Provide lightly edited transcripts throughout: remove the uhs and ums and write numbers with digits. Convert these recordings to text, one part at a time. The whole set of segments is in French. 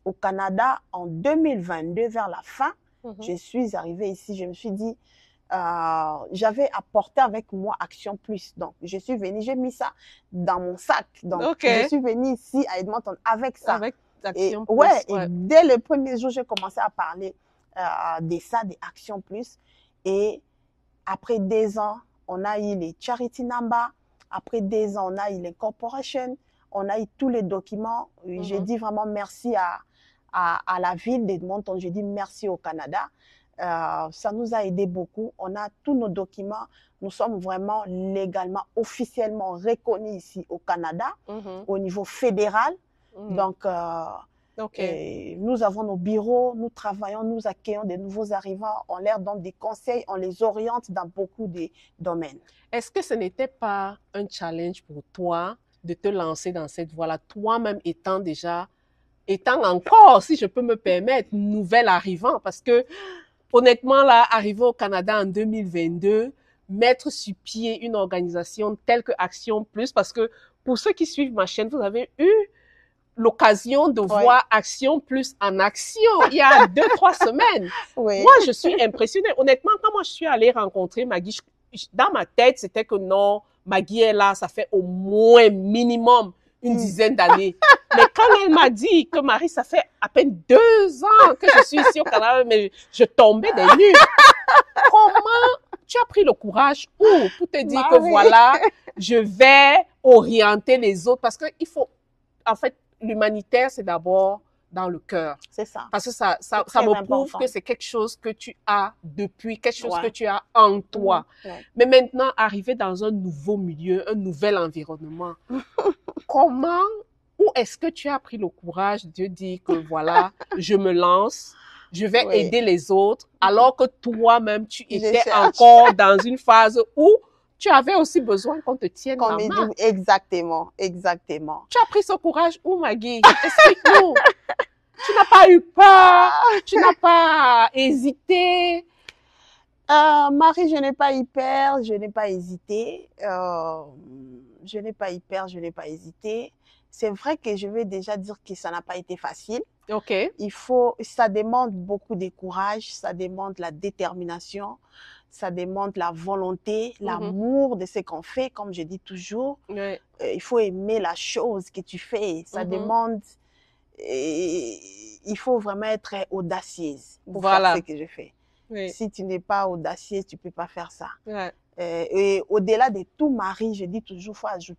au Canada en 2022, vers la fin. Je suis arrivée ici, je me suis dit, j'avais apporté avec moi Action Plus. Donc, je suis venue, j'ai mis ça dans mon sac. Donc, je suis venue ici à Edmonton avec ça. Avec Action Plus. Ouais, et dès le premier jour, j'ai commencé à parler de ça, des Action Plus. Et après 2 ans, on a eu les Charity Number. Après 2 ans, on a eu les corporations. On a eu tous les documents. J'ai dit vraiment merci à la ville d'Edmonton. J'ai dit merci au Canada. Ça nous a aidé beaucoup. On a tous nos documents. Nous sommes vraiment légalement, officiellement reconnus ici au Canada, au niveau fédéral. Donc, nous avons nos bureaux, nous travaillons, nous accueillons des nouveaux arrivants, on leur donne des conseils, on les oriente dans beaucoup de domaines. Est-ce que ce n'était pas un challenge pour toi de te lancer dans cette voie-là, toi-même étant encore, si je peux me permettre, nouvel arrivant? Parce que, honnêtement, là, arriver au Canada en 2022, mettre sur pied une organisation telle que Action Plus, parce que pour ceux qui suivent ma chaîne, vous avez eu l'occasion de voir Action Plus en action il y a 2-3 semaines. Moi, je suis impressionnée. Honnêtement, quand moi je suis allée rencontrer Maggie, dans ma tête, c'était que non, Maggie est là, ça fait au moins minimum une dizaine d'années. Mais quand elle m'a dit que Marie, ça fait à peine 2 ans que je suis ici au Canada, mais je tombais des nues. Comment tu as pris le courage pour te dire que voilà, je vais orienter les autres? Parce que il faut, en fait, l'humanitaire, c'est d'abord dans le cœur. C'est ça. Parce que ça me prouve que c'est quelque chose que tu as depuis, quelque chose que tu as en toi. Mais maintenant, arriver dans un nouveau milieu, un nouvel environnement, comment, où est-ce que tu as pris le courage de dire que voilà, je me lance, je vais aider les autres, alors que toi-même, tu étais encore dans une phase où tu avais aussi besoin qu'on te tienne la main. Exactement, exactement. Tu as pris ce courage où, Maggie? Explique-nous. Tu n'as pas eu peur, tu n'as pas hésité. Marie, je n'ai pas eu peur, je n'ai pas hésité. Je n'ai pas eu peur, je n'ai pas hésité. C'est vrai que je vais déjà dire que ça n'a pas été facile. Ça demande beaucoup de courage, ça demande la détermination, ça demande la volonté, l'amour de ce qu'on fait, comme je dis toujours. Il faut aimer la chose que tu fais. Ça demande, il faut vraiment être audacieuse pour faire ce que je fais. Si tu n'es pas audacieuse, tu peux pas faire ça. Et au-delà de tout, Marie, je dis toujours,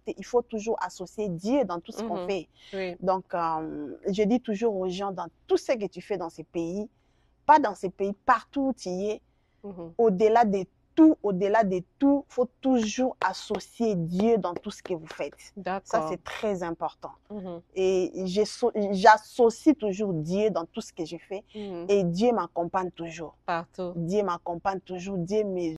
il faut toujours associer Dieu dans tout ce qu'on fait. Donc, je dis toujours aux gens, dans tout ce que tu fais dans ces pays, pas dans ces pays, partout où tu y es, au-delà de tout, il faut toujours associer Dieu dans tout ce que vous faites. Ça, c'est très important. Et j'associe toujours Dieu dans tout ce que je fais. Et Dieu m'accompagne toujours. Partout. Dieu m'accompagne toujours. Dieu me